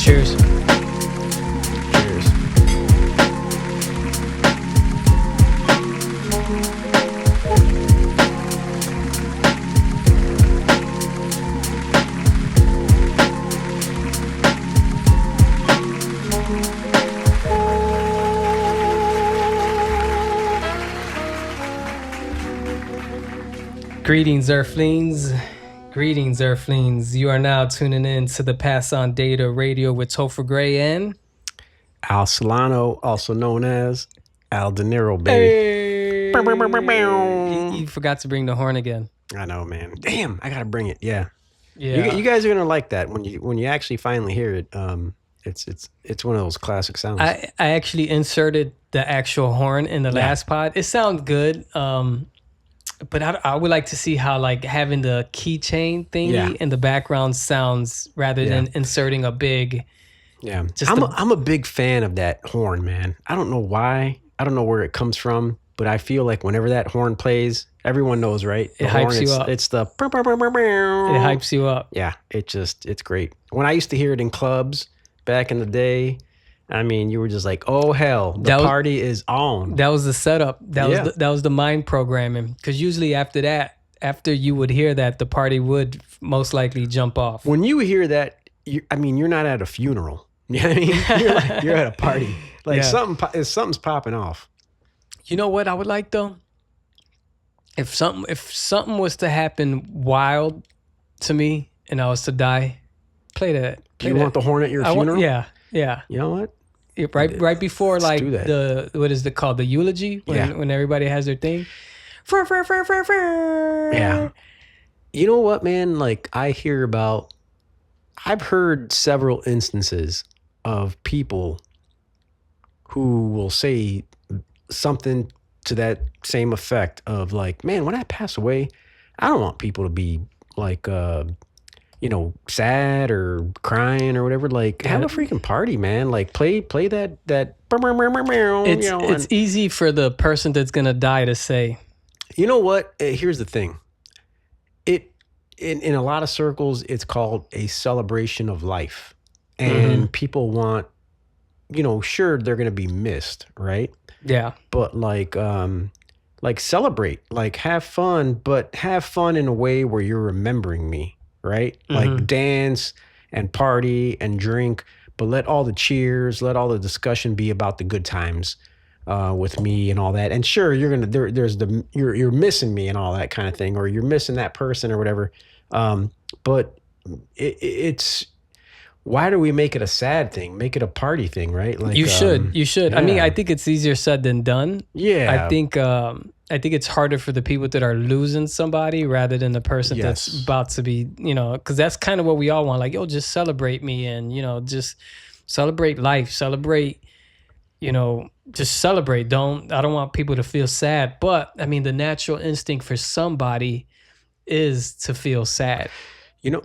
Cheers. Cheers. Greetings, Earthlings. Greetings, Earthlings. You are now tuning in to the Pass On Data Radio with Topher Gray and Al Solano, also known as Al De Niro, baby. Hey. You forgot to bring the horn again. I know, man. Damn, I gotta bring it. Yeah. Yeah. You guys are gonna like that when you actually finally hear it. It's one of those classic sounds. I actually inserted the actual horn in the last pod. It sounds good. But I would like to see how like having the keychain thingy in the background sounds rather than inserting a big. Yeah, I'm a big fan of that horn, man. I don't know why. I don't know where it comes from, but I feel like whenever that horn plays, everyone knows, right? It hypes you up. It's the. It hypes you up. Yeah, it's great. When I used to hear it in clubs back in the day, I mean, you were just like, "Oh hell, the party is on." That was the setup. That was the mind programming. Because usually after you would hear that, the party would most likely jump off. When you hear that, you're not at a funeral. You know what I mean? You're at a party. Like something's popping off. You know what I would like though? If something was to happen wild to me and I was to die, play that. You want the horn at your funeral? Yeah. You know what? Right before Let's like do that. what is it called? The eulogy when everybody has their thing. Yeah. You know what, man? Like I've heard several instances of people who will say something to that same effect of like, man, when I pass away, I don't want people to be like, sad or crying or whatever. Like, have a freaking party, man. Like, play that. It's easy for the person that's gonna die to say. You know what? Here's the thing. In a lot of circles, it's called a celebration of life, and people want, sure, they're gonna be missed, right? Yeah. But like celebrate, like have fun, but have fun in a way where you're remembering me. Right? Like dance and party and drink, but let all the cheers, let all the discussion be about the good times with me and all that. And sure, you're missing me and all that kind of thing, or you're missing that person or whatever. But it's why do we make it a sad thing? Make it a party thing, right? Like you should. Yeah. I mean, I think it's easier said than done. Yeah. I think it's harder for the people that are losing somebody rather than the person that's about to be, because that's kind of what we all want. Like, yo, just celebrate me and, just celebrate life, celebrate, just celebrate. I don't want people to feel sad. But I mean, the natural instinct for somebody is to feel sad. And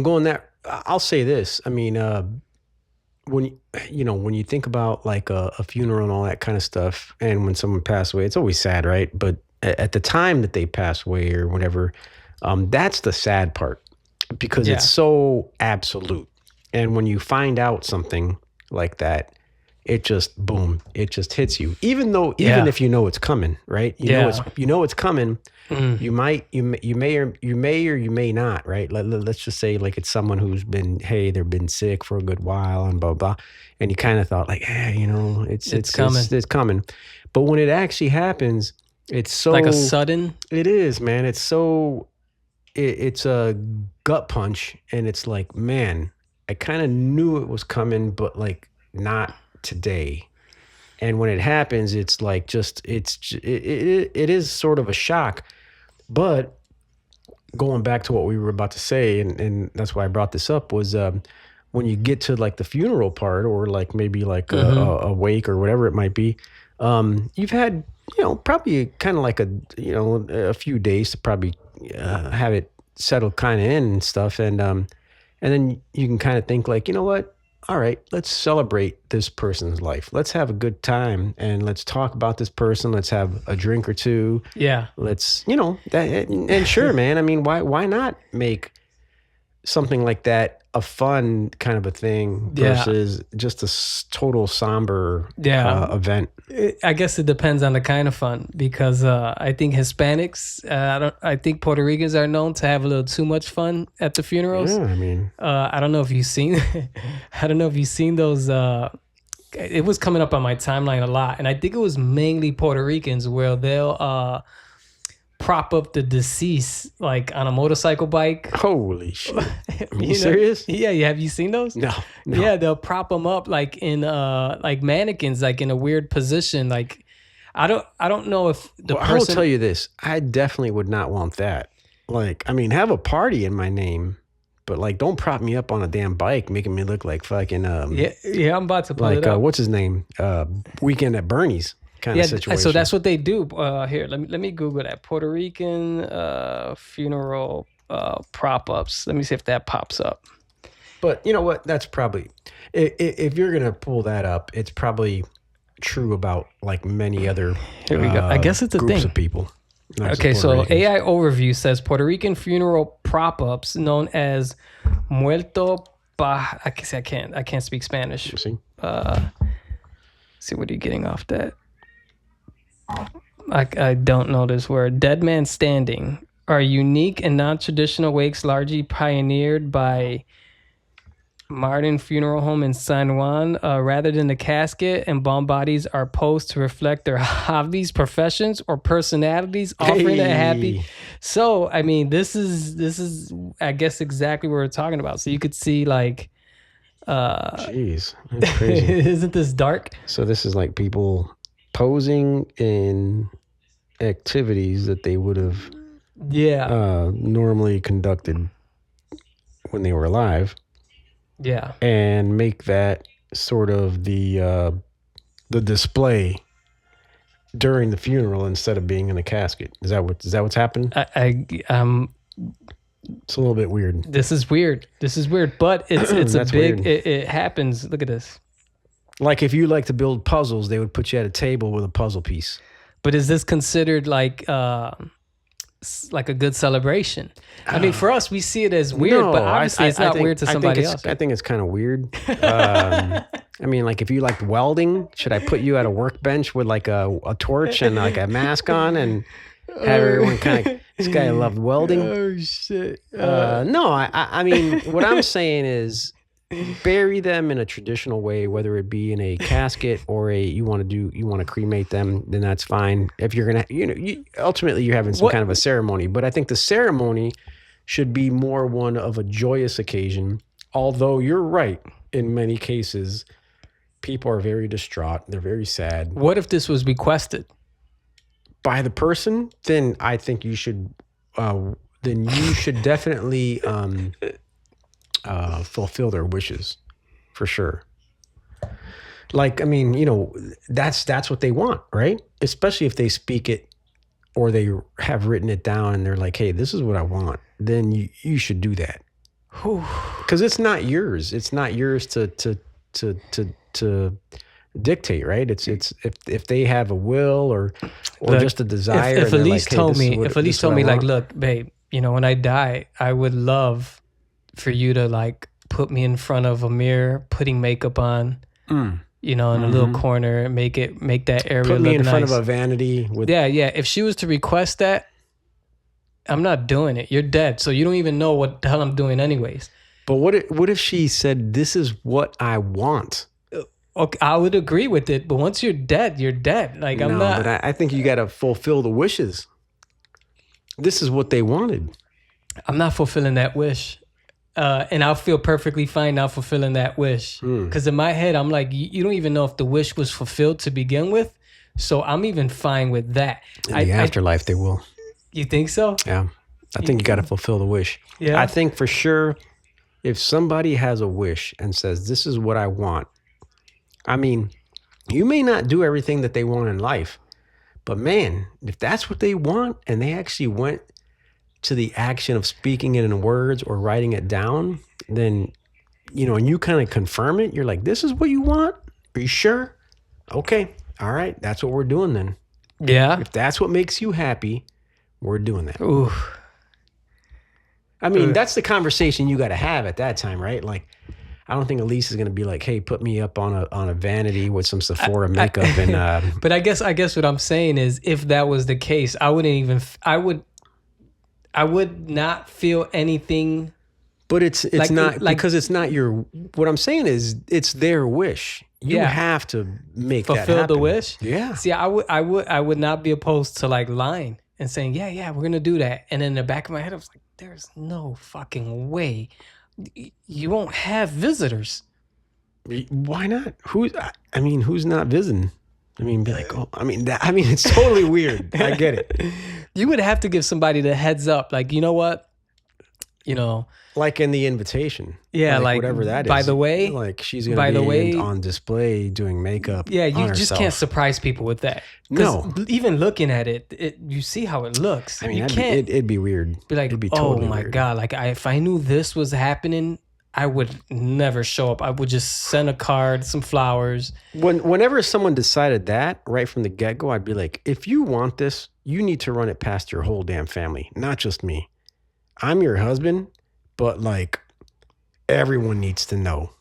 going that, I'll say this. I mean, when you think about like a funeral and all that kind of stuff, and when someone passed away, it's always sad, right? But at the time that they pass away or whatever, that's the sad part because it's so absolute. And when you find out something like that, it just boom, it just hits you. Even if you know it's coming, right? You know it's coming. You may or you may not, right? Let's just say like it's someone who's they've been sick for a good while and blah blah, and you kind of thought like, it's coming. It's coming. But when it actually happens, it's so like a sudden. It is, man. It's so it's a gut punch, and it's like, man, I kind of knew it was coming, but like not today. And when it happens, it's like it is sort of a shock. But going back to what we were about to say, and that's why I brought this up, was when you get to like the funeral part, or like maybe like a wake or whatever it might be, you've had probably kind of like a few days to probably have it settle kind of in and stuff, and then you can kind of think like, you know what? All right, let's celebrate this person's life. Let's have a good time and let's talk about this person. Let's have a drink or two. Yeah. Let's, and sure, man. I mean, why not make something like that a fun kind of a thing versus just a total somber event? I guess it depends on the kind of fun, because I think Hispanics, I think Puerto Ricans are known to have a little too much fun at the funerals. Yeah, I mean, I don't know if you've seen, those. It was coming up on my timeline a lot, and I think it was mainly Puerto Ricans where they'll prop up the deceased like on a motorcycle bike. Holy shit! Are you serious? Yeah, have you seen those? No. Yeah, they'll prop them up like in like mannequins, like in a weird position. Like I don't know if the person. I will tell you this: I definitely would not want that. Like, I mean, have a party in my name, but like, don't prop me up on a damn bike, making me look like fucking yeah. I'm about to pull it up. What's his name? Weekend at Bernie's. Kind of situation. So that's what they do. Here, let me Google that. Puerto Rican funeral prop ups. Let me see if that pops up. But you know what? That's probably, if you're gonna pull that up, it's probably true about like many other. Here we go. I guess it's a groups thing. Of people. Okay, so AI Overview says Puerto Rican funeral prop ups known as muerto pa. I can't speak Spanish. See, what are you getting off that? I don't know this word. Dead man standing are unique and non-traditional wakes largely pioneered by Martin Funeral Home in San Juan. Rather than the casket, embalmed bodies are posed to reflect their hobbies, professions, or personalities, offering a happy. So, I mean, this is I guess exactly what we're talking about. So you could see like, jeez, that's crazy. Isn't this dark? So this is like people posing in activities that they would have normally conducted when they were alive. Yeah. And make that sort of the display during the funeral instead of being in a casket. Is that what's happened? It's a little bit weird. This is weird, but it's a big it happens. Look at this. Like if you like to build puzzles, they would put you at a table with a puzzle piece. But is this considered like a good celebration? I mean, for us, we see it as weird, but obviously it's not weird to somebody else. I think it's kind of weird. I mean, like if you like welding, should I put you at a workbench with like a torch and like a mask on and have everyone kind of, this guy loved welding? Oh, shit. No, I mean, what I'm saying is, bury them in a traditional way, whether it be in a casket or you want to cremate them, then that's fine. If you're gonna, ultimately you're having some kind of a ceremony, but I think the ceremony should be more one of a joyous occasion. Although you're right, in many cases, people are very distraught. They're very sad. What if this was requested by the person? Then I think you should. Then you should definitely. Fulfill their wishes for sure. Like, I mean, that's what they want, right? Especially if they speak it or they have written it down and they're like, hey, this is what I want. Then you should do that. Because it's not yours. It's not yours to dictate, right? It's if they have a will or look, just a desire. If Elise told me, like, look, babe, when I die, I would love for you to like put me in front of a mirror, putting makeup on, in a little corner, make that area put me look in nice. Front of a vanity. Yeah. If she was to request that, I'm not doing it. You're dead, so you don't even know what the hell I'm doing, anyways. But what if she said, "This is what I want"? Okay, I would agree with it, but once you're dead, you're dead. Like I'm not. But I think you got to fulfill the wishes. This is what they wanted. I'm not fulfilling that wish. And I'll feel perfectly fine not fulfilling that wish. Because in my head, I'm like, you don't even know if the wish was fulfilled to begin with. So I'm even fine with that. In the afterlife, they will. You think so? Yeah. I think you got to fulfill the wish. Yeah. I think for sure, if somebody has a wish and says, this is what I want. I mean, you may not do everything that they want in life. But man, if that's what they want and they actually went to the action of speaking it in words or writing it down, then, and you kind of confirm it. You're like, this is what you want? Are you sure? Okay. All right. That's what we're doing then. Yeah. If that's what makes you happy, we're doing that. Ooh. I mean, that's the conversation you got to have at that time, right? Like, I don't think Elise is going to be like, "Hey, put me up on a vanity with some Sephora makeup." And but I guess what I'm saying is, if that was the case, I would not feel anything. But it's like, not like, because it's not your. What I'm saying is, it's their wish. You have to make that happen. Fulfill the wish. Yeah. See, I would not be opposed to like lying and saying, yeah, we're gonna do that. And in the back of my head, I was like, there's no fucking way you won't have visitors. Why not? Who's not visiting? I mean, be like, it's totally weird. I get it. You would have to give somebody the heads up, like, you know what? Like in the invitation. Yeah, like whatever that is. By the way, like she's going to be on display doing makeup. Yeah, you just can't surprise people with that. No. Even looking at it, you see how it looks. I mean, it'd be weird. Be like, it'd be totally oh my weird. God. Like if I knew this was happening, I would never show up. I would just send a card, some flowers. Whenever someone decided that right from the get-go, I'd be like, if you want this, you need to run it past your whole damn family, not just me. I'm your husband, but like everyone needs to know.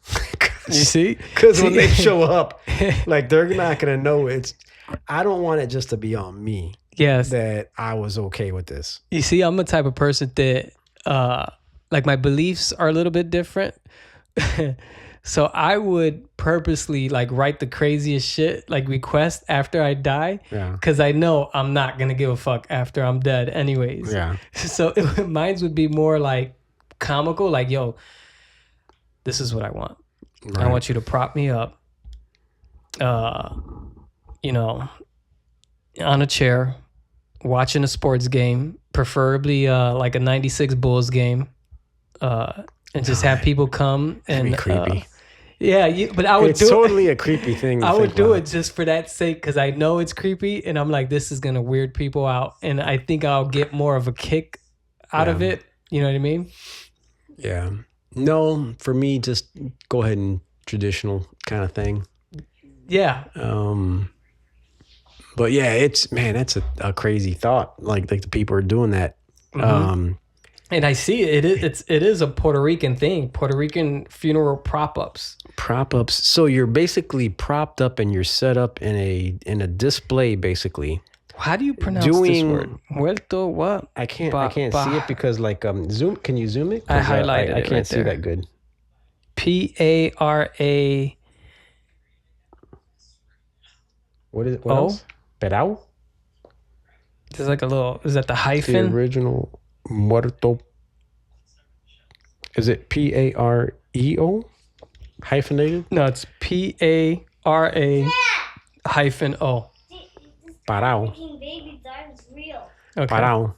You see? Because when they show up, like they're not going to know I don't want it just to be on me. Yes. That I was okay with this. You see, I'm the type of person that, like my beliefs are a little bit different. So I would purposely like write the craziest shit, like request after I die. Yeah. Because I know I'm not going to give a fuck after I'm dead anyways. Yeah. So mine would be more like comical, like, yo, this is what I want. Right. I want you to prop me up, on a chair, watching a sports game, preferably like a 96 Bulls game, and just have people come and creepy. But I would it's totally a creepy thing. I would do it just for that sake because I know it's creepy, and I'm like, this is gonna weird people out, and I think I'll get more of a kick out of it. You know what I mean? Yeah. No, for me, just go ahead and traditional kind of thing. Yeah. But yeah, that's a crazy thought. Like the people are doing that. Mm-hmm. And I see it is a Puerto Rican thing. Puerto Rican funeral prop ups. So you're basically propped up and you're set up in a display, basically. How do you pronounce this word? Muerto what? I can't see it because like zoom. Can you zoom it? I highlighted it. I can't see that good. Para. What is it? What else? Perao? There's like a little. Is that the hyphen? The original muerto. Is it PAREO? Hyphenated? No, it's PARA-O. Parao. Okay. Parao.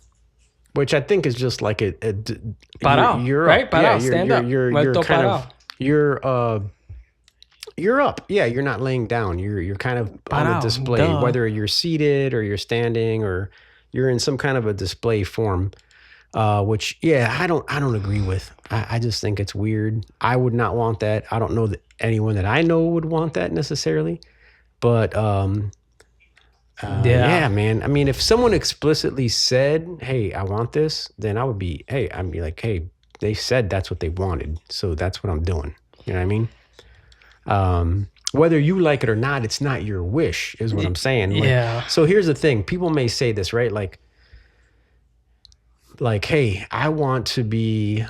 Which I think is just like Parao, you're right? Up. Parao, Yeah, stand up. You're kind of you're up. Yeah, you're not laying down. You're kind of on a display, whether you're seated or you're standing or you're in some kind of a display form. Which I don't agree with. I just think it's weird. I would not want that. I don't know that anyone that I know would want that necessarily. But yeah, man. I mean, if someone explicitly said, "Hey, I want this," then I'd be like, "Hey, they said that's what they wanted, so that's what I'm doing." You know what I mean? Whether you like it or not, it's not your wish, is what I'm saying. Like, yeah. So here's the thing: people may say this, right? Like, hey, I want to be,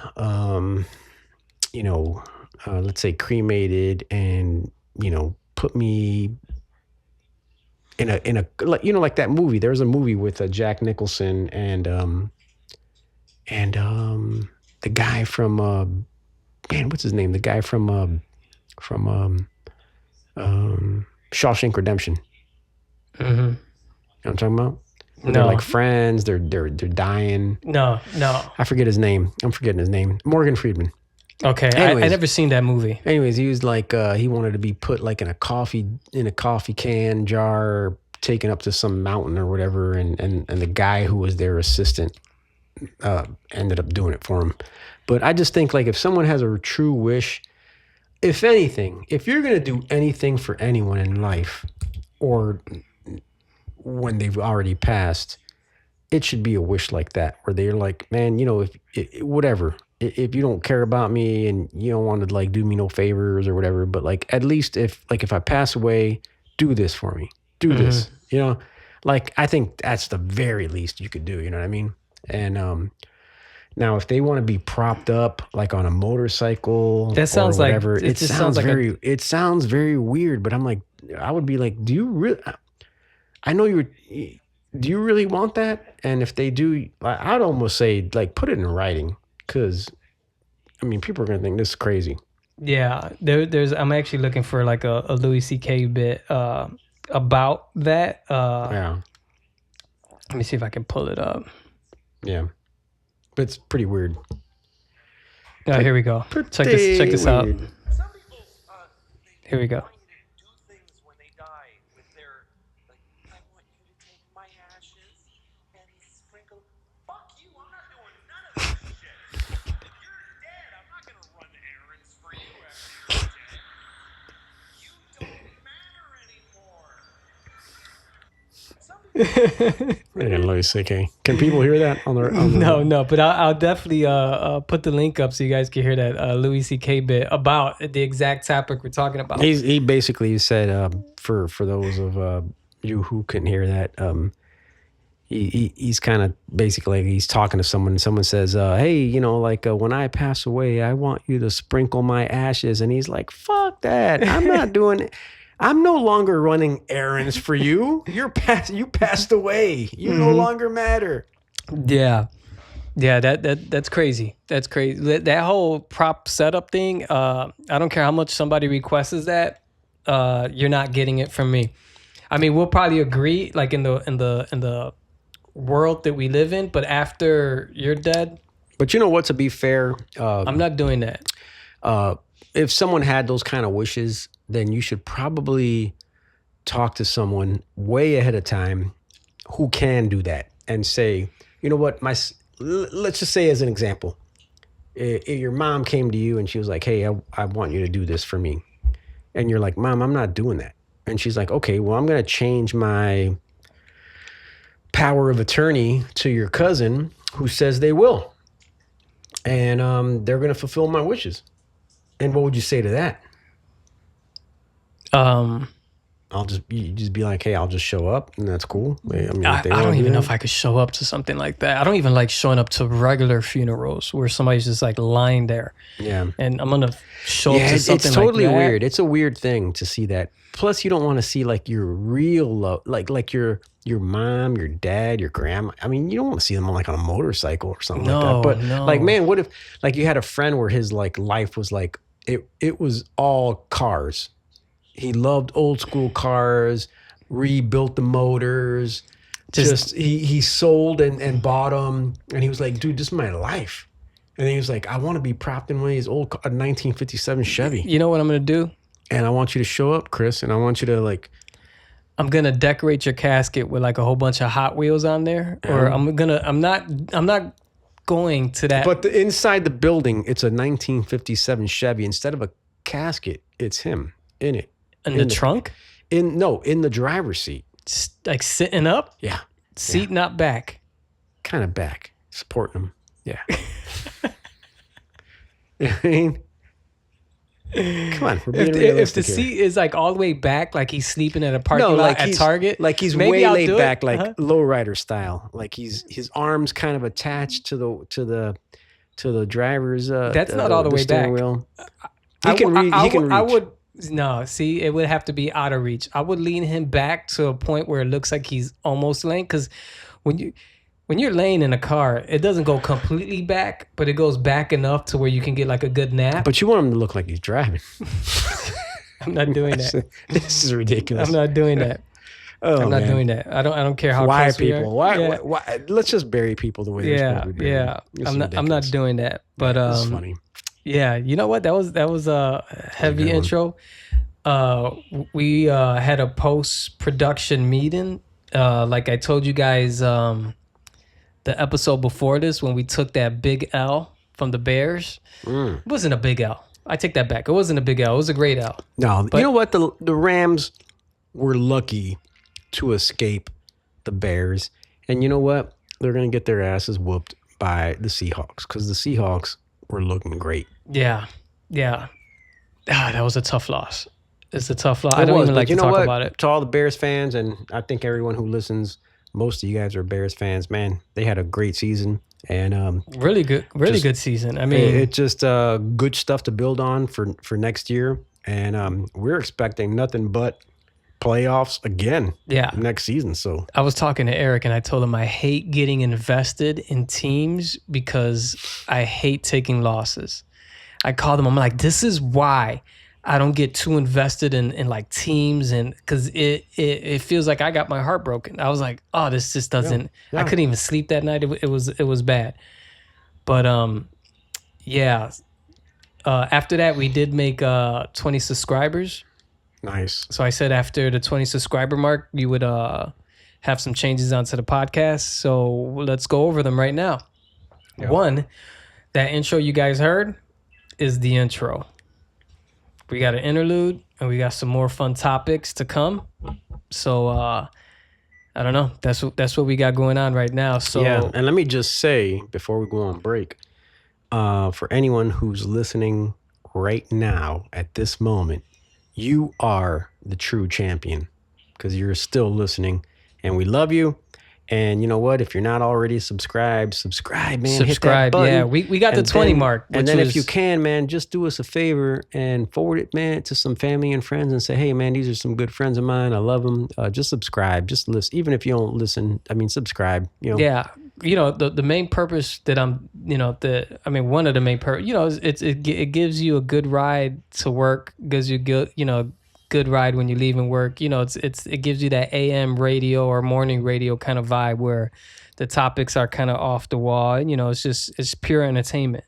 let's say cremated, and put me in a like that movie. There was a movie with Jack Nicholson and the guy from what's his name? The guy from Shawshank Redemption. Mm-hmm. You know what I'm talking about? No. They're like friends. They're dying. No. I forget his name. I'm forgetting his name. Morgan Freeman. Okay, I never seen that movie. Anyways, he was like he wanted to be put like in a coffee can jar, taken up to some mountain or whatever, and the guy who was their assistant ended up doing it for him. But I just think like if someone has a true wish, if anything, if you're gonna do anything for anyone in life, or when they've already passed, it should be a wish like that, where they're like, man, if whatever, if you don't care about me and you don't want to like do me no favors or whatever, but like at least if I pass away, do this for me, do this, like I think that's the very least you could do. You know what I mean? And now if they want to be propped up like on a motorcycle, that sounds or whatever, like it sounds very it sounds very weird. But I'm like, I would be like, do you really? I know you. Do you really want that? And if they do, I'd almost say like put it in writing, because I mean people are gonna think this is crazy. Yeah, there's. I'm actually looking for like a Louis C.K. bit about that. Yeah. Let me see if I can pull it up. Yeah, but it's pretty weird. Oh, here we go. Check this out. Here we go. Louis C.K. Can people hear that on their? No, but I'll definitely put the link up so you guys can hear that Louis C.K. bit about the exact topic we're talking about. He basically said for those of you who couldn't hear that, he's kind of basically he's talking to someone and someone says, hey, like when I pass away, I want you to sprinkle my ashes, and he's like, fuck that, I'm not doing it. I'm no longer running errands for you. You passed away. You no longer matter. Yeah. That's crazy. That's crazy. That whole prop setup thing. I don't care how much somebody requests that. You're not getting it from me. I mean, we'll probably agree, like in the world that we live in. But after you're dead, but you know what? To be fair, I'm not doing that. If someone had those kind of wishes, then you should probably talk to someone way ahead of time who can do that and say, you know what, let's just say as an example, if your mom came to you and she was like, hey, I want you to do this for me. And you're like, Mom, I'm not doing that. And she's like, okay, well, I'm going to change my power of attorney to your cousin who says they will. And they're going to fulfill my wishes. And what would you say to that? I'll just be like, hey, I'll just show up, and that's cool. I mean, I don't even know if I could show up to something like that. I don't even like showing up to regular funerals where somebody's just like lying there. Yeah, and I'm gonna show up to something it's totally like that. weird. It's a weird thing to see that. Plus, you don't want to see like your real love, like your mom, your dad, your grandma. I mean, you don't want to see them on like on a motorcycle or something like that. But like, man, what if like you had a friend where his like life was like it was all cars. He loved old school cars, rebuilt the motors. Just he sold and bought them, and he was like, dude, this is my life. And then he was like, I want to be propped in one of these old 1957 Chevy. You know what I'm gonna do? And I want you to show up, Chris, and I want you to like. I'm gonna decorate your casket with like a whole bunch of Hot Wheels on there, or I'm not going to that. But inside the building, it's a 1957 Chevy. Instead of a casket, it's him in it. In the trunk? In the driver's seat. Like sitting up? Yeah. Seat not back. Kind of back. Supporting him. Yeah. I mean, come on. We're being realistic if the seat is like all the way back, like he's sleeping at a parking lot at Target. Like he's way laid back, like lowrider style. Like his arms kind of attached to the driver's that's not all the way back. Wheel. He can reach. No, see, it would have to be out of reach. I would lean him back to a point where it looks like he's almost laying. Because when you're laying in a car, it doesn't go completely back, but it goes back enough to where you can get like a good nap. But you want him to look like he's driving. I'm not doing that. This is ridiculous. I'm not doing that. I'm not doing that. I don't care how. Why people? Why? Let's just bury people the way they're supposed to be buried. Yeah. I'm not doing that. But it's funny. Yeah, you know what? That was a heavy intro. We had a post-production meeting. Like I told you guys, the episode before this, when we took that big L from the Bears. It wasn't a big L. I take that back. It wasn't a big L. It was a great L. No, but you know what? The Rams were lucky to escape the Bears. And you know what? they're going to get their asses whooped by the Seahawks because the Seahawks were looking great. Yeah. That was a tough loss. It's a tough loss. I don't even like to talk about it. To all the Bears fans, and I think everyone who listens, most of you guys are Bears fans, man. They had a great season. And really good season. I mean, it's just good stuff to build on for next year. And we're expecting nothing but playoffs again next season. So I was talking to Eric and I told him I hate getting invested in teams because I hate taking losses. I called him, I'm like, this is why I don't get too invested in like teams, and because it feels like I got my heart broken. I was like, oh, this just doesn't. I couldn't even sleep that night. It was bad. But after that we did make 20 subscribers. Nice. So I said after the 20 subscriber mark, we would have some changes onto the podcast. So let's go over them right now. Yep. One, that intro you guys heard is the intro. We got an interlude, and we got some more fun topics to come. So I don't know. That's what we got going on right now. So and let me just say before we go on break, for anyone who's listening right now at this moment, you are the true champion because you're still listening, and we love you. And you know what? If you're not already subscribe, man. Subscribe, hit that button. Yeah. We got the 20 mark. And then if you can, man, just do us a favor and forward it, man, to some family and friends and say, hey, man, these are some good friends of mine. I love them. Just subscribe. Just listen. Even if you don't listen, I mean, subscribe. You know. Yeah. You know, the main purpose that one of the main purpose, it gives you a good ride to work, gives you good ride when you're leaving work. It gives you that AM radio or morning radio kind of vibe where the topics are kind of off the wall. And, it's pure entertainment.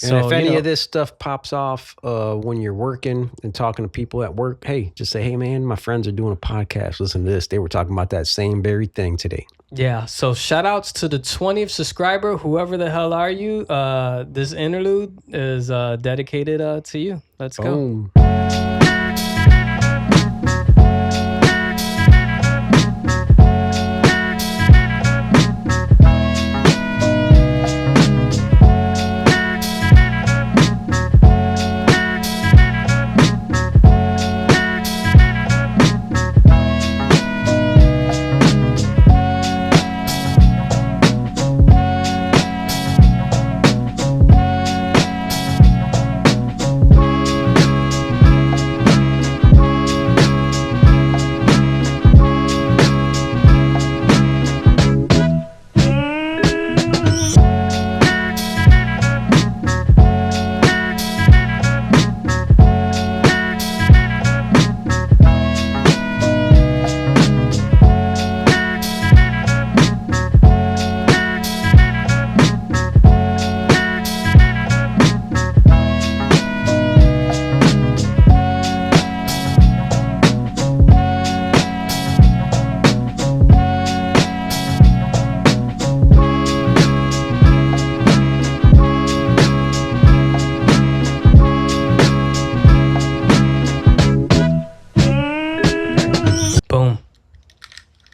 And if any of this stuff pops off when you're working and talking to people at work, hey, just say, hey, man, my friends are doing a podcast. Listen to this. They were talking about that same very thing today. Yeah. So shout outs to the 20th subscriber, whoever the hell are you. This interlude is dedicated to you. Let's go.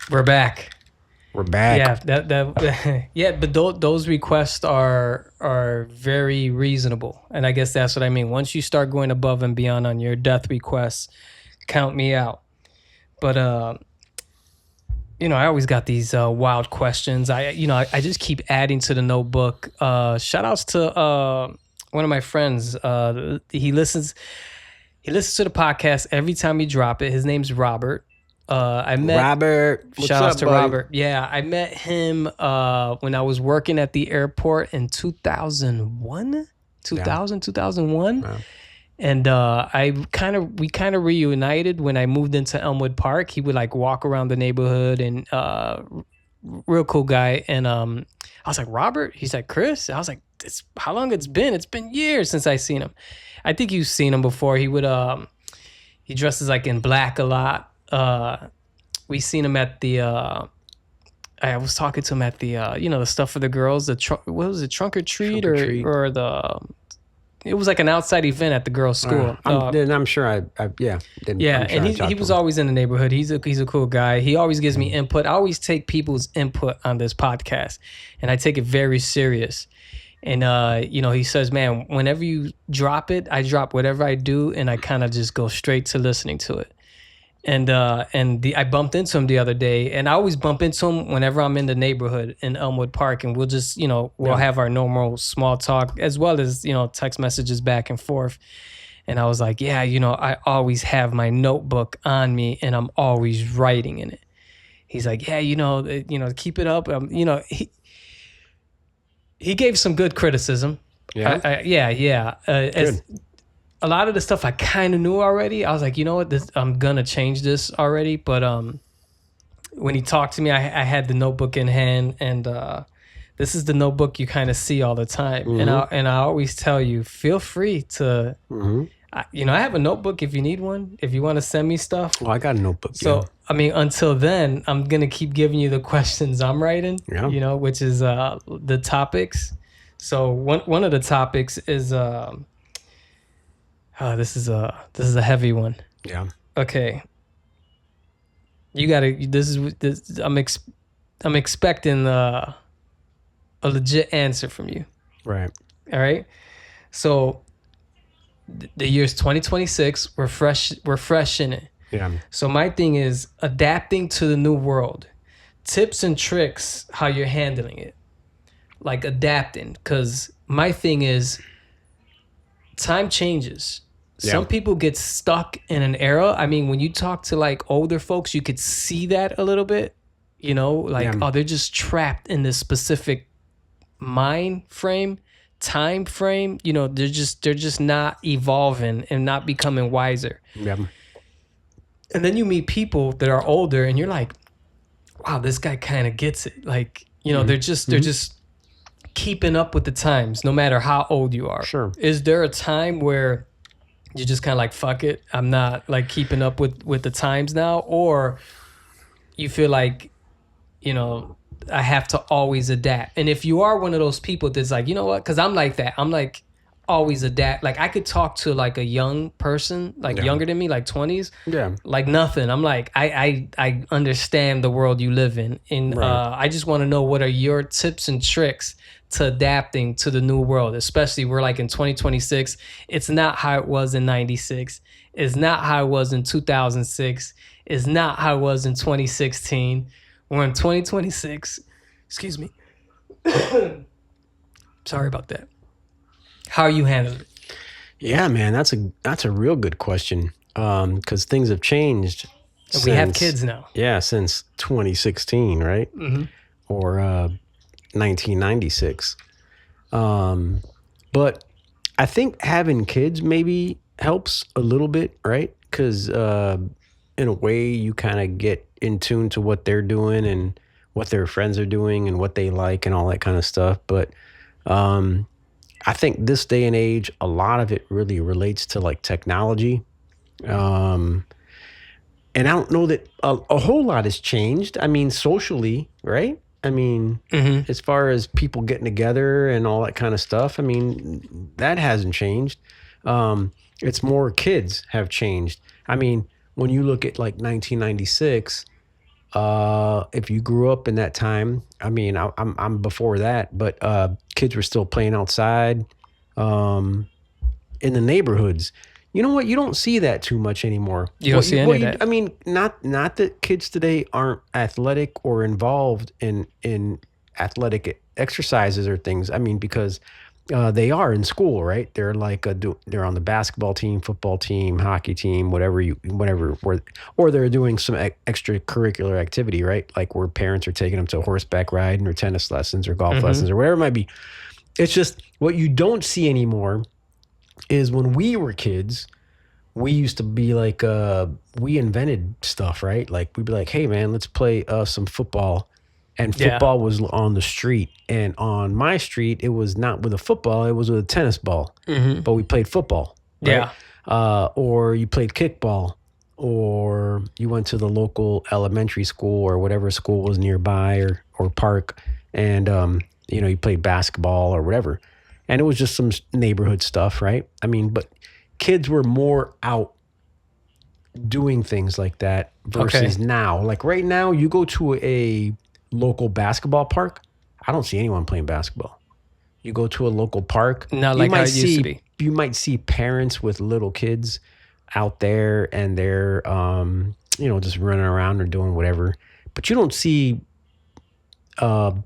We're back. Yeah, but those requests are very reasonable, and I guess that's what I mean. Once you start going above and beyond on your death requests, count me out. But I always got these wild questions. I just keep adding to the notebook. Shout outs to one of my friends. He listens to the podcast every time we drop it. His name's Robert. I met Robert. Shout out to Robert. Yeah, I met him when I was working at the airport in 2001. Wow. And we kind of reunited when I moved into Elmwood Park. He would like walk around the neighborhood, and real cool guy. And I was like, Robert? He's like, Chris? I was like, how long it's been? It's been years since I seen him. I think you've seen him before. He would he dresses like in black a lot. We seen him at the I was talking to him at the the stuff for the girls, what was it, trunk or treat, or the it was like an outside event at the girls' school. I'm sure I yeah. Yeah, sure, and he was always in the neighborhood. He's a cool guy. He always gives me input. I always take people's input on this podcast, and I take it very serious. And he says, man, whenever you drop it, I drop whatever I do, and I kind of just go straight to listening to it. And I bumped into him the other day, and I always bump into him whenever I'm in the neighborhood in Elmwood Park, and we'll just, we'll have our normal small talk as well as, text messages back and forth. And I was like, yeah, I always have my notebook on me, and I'm always writing in it. He's like, yeah, keep it up. He gave some good criticism. Yeah. A lot of the stuff I kind of knew already. I was like, you know what? I'm going to change this already. But when he talked to me, I had the notebook in hand. And this is the notebook you kind of see all the time. Mm-hmm. And I always tell you, feel free to... Mm-hmm. I have a notebook if you need one. If you want to send me stuff. Well, I got a notebook. So, until then, I'm going to keep giving you the questions I'm writing, which is the topics. So one of the topics is... this is a heavy one. Yeah. Okay. You gotta. This. I'm expecting a legit answer from you. Right. All right. So the year's 2026. We're fresh in it. Yeah. So my thing is adapting to the new world. Tips and tricks how you're handling it. Like adapting, because my thing is time changes. Some people get stuck in an era. I mean, when you talk to like older folks, you could see that a little bit, they're just trapped in this specific mind frame, time frame. They're just not evolving and not becoming wiser. Yeah. And then you meet people that are older and you're like, wow, this guy kind of gets it. Like, they're just keeping up with the times, no matter how old you are. Sure. Is there a time where you just kind of like, fuck it, I'm not like keeping up with the times now? Or you feel like, I have to always adapt? And if you are one of those people that's like, you know what? Because I'm like that. I'm like always adapt. Like I could talk to like a young person, like younger than me, like 20s. Yeah. Like nothing. I'm like, I understand the world you live in. And I just want to know, what are your tips and tricks to adapting to the new world? Especially we're like in 2026. It's not how it was in 96. It's not how it was in 2006. It's not how it was in 2016. We're in 2026. Excuse me. Sorry about that. How are you handling it? Yeah, man, that's a real good question. Because things have changed. And we have kids now. Yeah, since 2016, right? Mm-hmm. Or 1996. But I think having kids maybe helps a little bit, right? Because in a way you kind of get in tune to what they're doing and what their friends are doing and what they like and all that kind of stuff. But I think this day and age, a lot of it really relates to like technology. And I don't know that a whole lot has changed. I mean, socially, right? I mean, as far as people getting together and all that kind of stuff, I mean, that hasn't changed. It's more kids have changed. I mean, when you look at like 1996, if you grew up in that time, I mean, I'm before that, but kids were still playing outside in the neighborhoods. You know what? You don't see that too much anymore. You don't see any of that. I mean, not that kids today aren't athletic or involved in athletic exercises or things. I mean, because they are in school, right? They're like they're on the basketball team, football team, hockey team, whatever, or they're doing some extracurricular activity, right? Like where parents are taking them to horseback riding or tennis lessons or golf lessons or whatever it might be. It's just what you don't see anymore is when we were kids, we used to be like, we invented stuff, right? Like we'd be like, hey man, let's play some football. And football was on the street. And on my street, it was not with a football, it was with a tennis ball. But we played football. Right? Yeah. Or you played kickball, or you went to the local elementary school or whatever school was nearby or park. And, you played basketball or whatever. And it was just some neighborhood stuff, right? I mean, but kids were more out doing things like that versus now. Like right now, you go to a local basketball park, I don't see anyone playing basketball. You go to a local park, not like how it used to be. You might see parents with little kids out there and they're, just running around or doing whatever. But you don't see 12,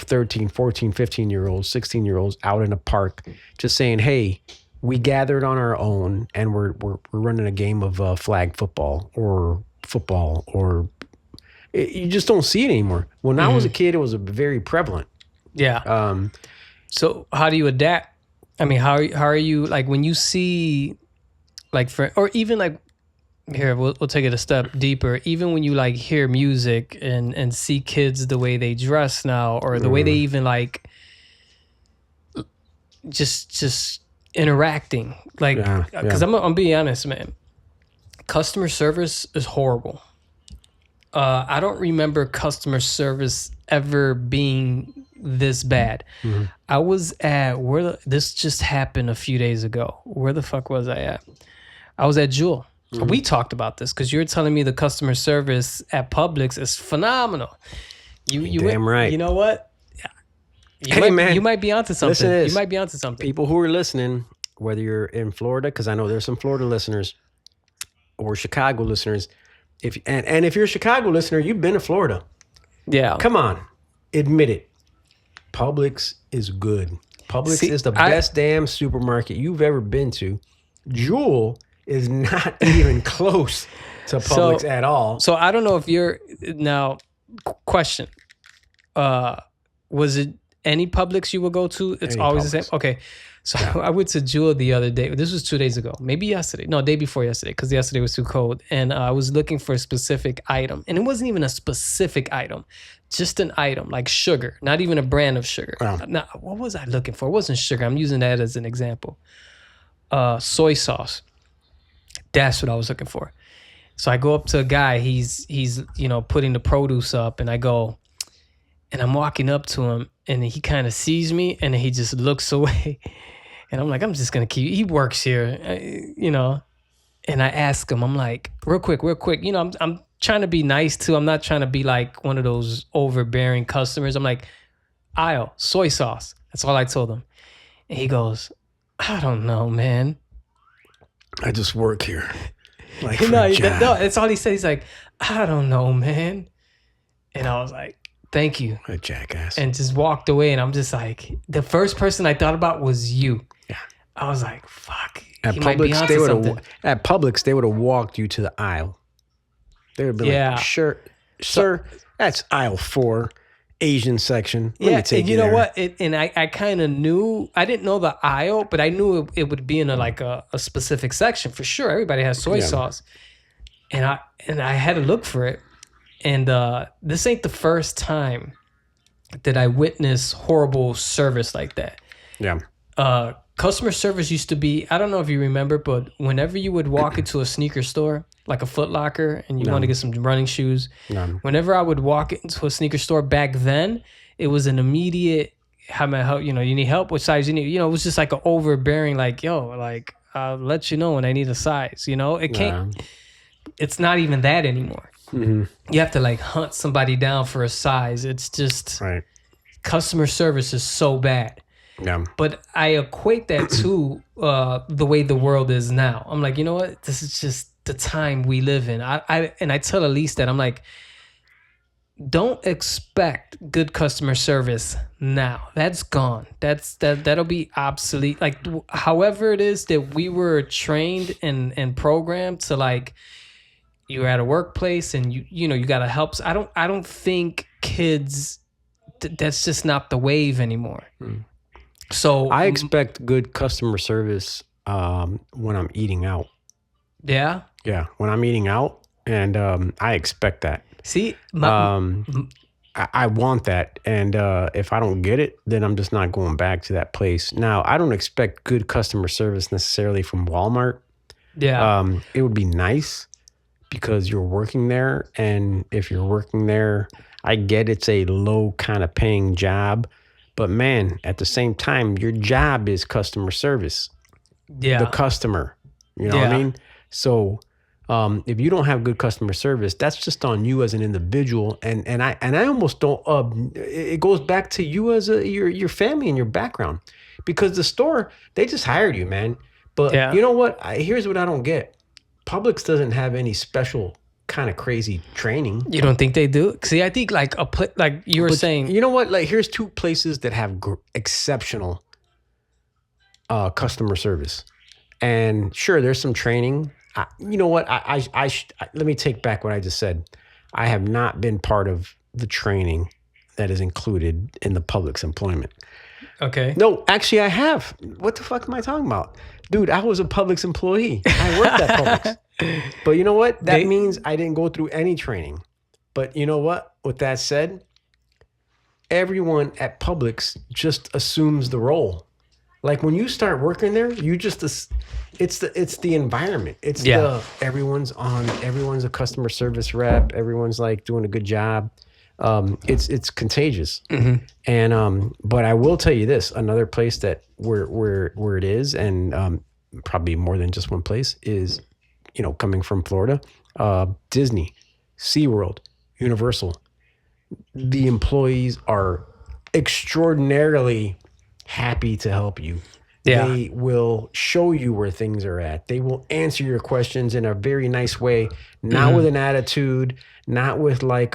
13, 14, 15-year-olds, 16-year-olds out in a park just saying, hey, we gathered on our own and we're running a game of flag football or you just don't see it anymore. When I was a kid, it was very prevalent. Yeah. So how do you adapt? I mean, how are you, like, when you see, like, or even like, here, we'll take it a step deeper. Even when you like hear music and see kids the way they dress now, or the way they even like just interacting, like, because I'm being honest, man. Customer service is horrible. I don't remember customer service ever being this bad. I was at this just happened a few days ago. Where the fuck was I at? I was at Jewel. We talked about this because you were telling me the customer service at Publix is phenomenal. You damn right. You know what? You might be onto something. Listen to this. You might be onto something. People who are listening, whether you're in Florida, because I know there's some Florida listeners, or Chicago listeners. If you're a Chicago listener, you've been to Florida. Yeah. Come on, admit it. Publix is good. Publix is the best damn supermarket you've ever been to. Jewel is not even close to Publix at all. So I don't know if you're now. Question: was it any Publix you would go to? It's always the same. Okay, so I went to Jewel the other day. This was 2 days ago, maybe yesterday. No, day before yesterday, because yesterday was too cold, and I was looking for a specific item, and it wasn't even a specific item, just an item like sugar, not even a brand of sugar. Wow. Now, what was I looking for? It wasn't sugar. I'm using that as an example. Soy sauce. That's what I was looking for. So I go up to a guy, he's putting the produce up, and I go, and I'm walking up to him, and he kind of sees me, and he just looks away. And I'm like, I'm just going to he works here, and I ask him, I'm like, real quick, I'm trying to be nice too. I'm not trying to be like one of those overbearing customers. I'm like, aisle, soy sauce. That's all I told him. And he goes, I don't know, man. I just work here. Like, no, that's all he said. He's like, I don't know, man. And I was like, thank you. A jackass. And just walked away. And I'm just like, the first person I thought about was you. Yeah. I was like, fuck. At Publix, they would have walked you to the aisle. They would have been like, sure, sir, that's aisle 4. Asian section. Let me take you know there. What? I kind of knew. I didn't know the aisle, but I knew it would be in a specific section for sure. Everybody has soy sauce, and I had to look for it. And this ain't the first time that I witnessed horrible service like that. Yeah. Customer service used to be. I don't know if you remember, but whenever you would walk into a sneaker store, like a Foot Locker, and you want to get some running shoes. Whenever I would walk into a sneaker store back then, it was an immediate, how may I help? You need help? What size you need? It was just like an overbearing, like, I'll let you know when I need a size. It can't, it's not even that anymore. Mm-hmm. You have to like hunt somebody down for a size. It's just, customer service is so bad. Yeah. But I equate that to the way the world is now. I'm like, you know what? This is just the time we live in. I tell Elise that I'm like, don't expect good customer service now. That's gone. That'll be obsolete. Like, however it is that we were trained and programmed to, like, you're at a workplace and you gotta help. I don't think kids. That's just not the wave anymore. So I expect good customer service when I'm eating out. Yeah. Yeah, when I'm eating out, and I expect that. See, I want that, and if I don't get it, then I'm just not going back to that place. Now, I don't expect good customer service necessarily from Walmart. Yeah, it would be nice because you're working there, and if you're working there, I get it's a low kind of paying job, But man, at the same time, your job is customer service. Yeah. The customer, you know what I mean? So if you don't have good customer service, that's just on you as an individual. And I almost don't, it goes back to you as your family and your background, because the store, they just hired you, man. But you know what? Here's what I don't get. Publix doesn't have any special kind of crazy training. You don't think they do? See, I think like you were saying. You know what? Like, here's two places that have exceptional customer service. And sure, there's some training. You know what? Let me take back what I just said. I have not been part of the training that is included in the Publix employment. Okay. No, actually, I have. What the fuck am I talking about? Dude, I was a Publix employee. I worked at Publix. But you know what? That means I didn't go through any training. But you know what? With that said, everyone at Publix just assumes the role. Like when you start working there, you just it's the environment. It's everyone's a customer service rep. Everyone's like doing a good job. It's contagious. Mm-hmm. And but I will tell you this, another place that where it is, and probably more than just one place, is, you know, coming from Florida, Disney, SeaWorld, Universal. The employees are extraordinarily happy to help you. Yeah. They will show you where things are at. They will answer your questions in a very nice way, not with an attitude, not with like